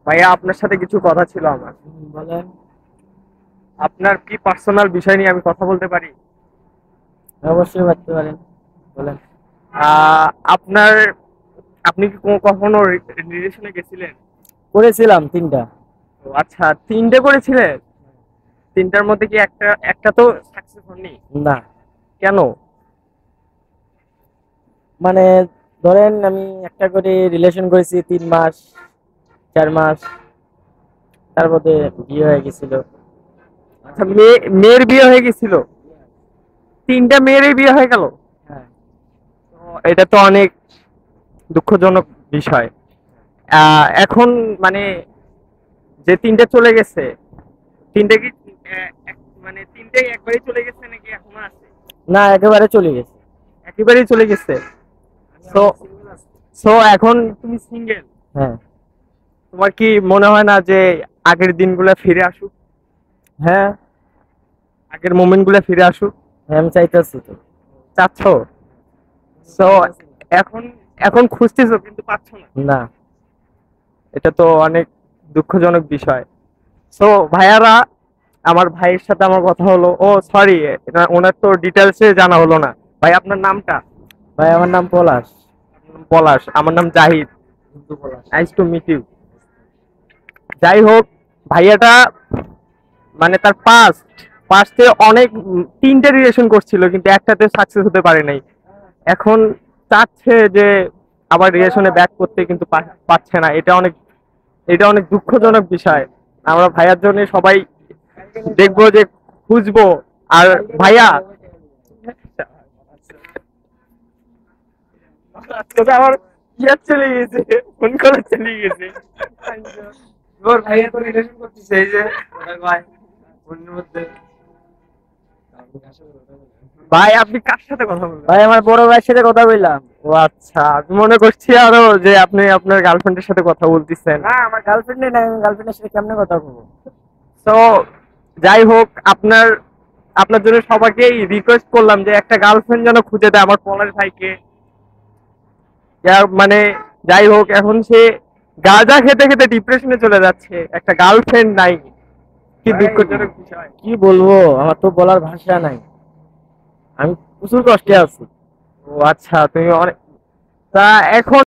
ভাইয়া আপনার সাথে কিছু কথা ছিল আমার। বলেন। আপনার কি পার্সোনাল বিষয় নিয়ে আমি কথা বলতে পারি? অবশ্যই পারতে পারেন, বলেন। আপনার আপনি কি কখনো রিলেশনে গেছিলেন? করেছিলাম 3টা। ও আচ্ছা, 3টে করেছিলেন। 3টার মধ্যে কি একটা একটা তো সাকসেস হননি? না, কেন? মানে ধরেন আমি একটা করে রিলেশন করেছি 3 মাস 4 মাস, তার মধ্যে বিয়ে হয়ে গেছিল। আচ্ছা, মেয়ের বিয়ে হয়ে গেছিল? 3টা মেয়েরই বিয়ে হয়ে গেল? হ্যাঁ। তো এটা তো অনেক দুঃখজনক বিষয়। এখন মানে যে 3টে চলে গেছে, 3টে কি মানে 3টেই একবারই চলে গেছে নাকি এখনো আছে? না, একেবারে চলে গেছে। একেবারেই চলে গেছে। সো সো এখন তুমি সিঙ্গেল। হ্যাঁ। তোমার কি মনে হয় না যে আগের দিনগুলো ফিরে আসুক? হ্যাঁ। আগের মোমেন্ট গুলো ফিরে আসুক? হ্যাঁ, আমি চাইতেছি তো। চাচ্ছ? সো এখন এখন খুঁজতেছো কিন্তু পাচ্ছ না। না। এটা তো অনেক দুঃখজনক বিষয়। সো ভাইয়ারা, আমার ভাইয়ের সাথে আমার কথা হলো। ও সরি, ওনার তো ডিটেলসে জানা হলো না। ভাই আপনার নামটা? ভাই, আমার নাম পলাশ। পলাশ। আমার নাম Zahid. Palash. Nice to meet you. যাই হোক, ভাইয়াটা মানে তার পাস্টে অনেক 3টে রিলেশন করছিল কিন্তু একটাতে সাকসেস হতে পারে নাই। এখন চাচ্ছে যে আবার রিলেশনে ব্যাক করতে কিন্তু পারছে না। এটা অনেক দুঃখজনক বিষয়। আমরা ভাইয়ার জন্য সবাই দেখবো যে খুঁজবো। আর ভাইয়া, তোকে আমার ইয়া চলে গেছে, ফোন করে চলে গেছে। তোর ভাইয়া তো রিলেশন করতেছে, এই যে ভাই ফোনের মধ্যে। ভাই আপনি কার সাথে কথা বলবেন? ভাই, আমার বড় ভাইয়ের সাথে কথা বললাম। ও আচ্ছা, আমি মনে করছি আরো যে আপনি আপনার গার্লফ্রেন্ডের সাথে কথা বলতেছেন। না, আমার গার্লফ্রেন্ডে নাই, আমি গার্লফ্রেন্ডের সাথে কেমনে কথা বলবো? তো যাই হোক, আপনার জন্য সবাইকেই রিকোয়েস্ট করলাম যে একটা গার্লফ্রেন্ড যেন খুঁজে দেয় আমার পলাশ ভাইকে। মানে যাই হোক, এখন সে গাঁজা খেতে খেতে ডিপ্রেশনে চলে যাচ্ছে, একটা গার্লফ্রেন্ড নাই। কি ভাই, দুঃখজনক বিষয়। কি বলবো, আমার তো বলার ভাষা নাই। আমি প্রচুর কষ্টে আছি। ও আচ্ছা, তুমি অনেক তা এখন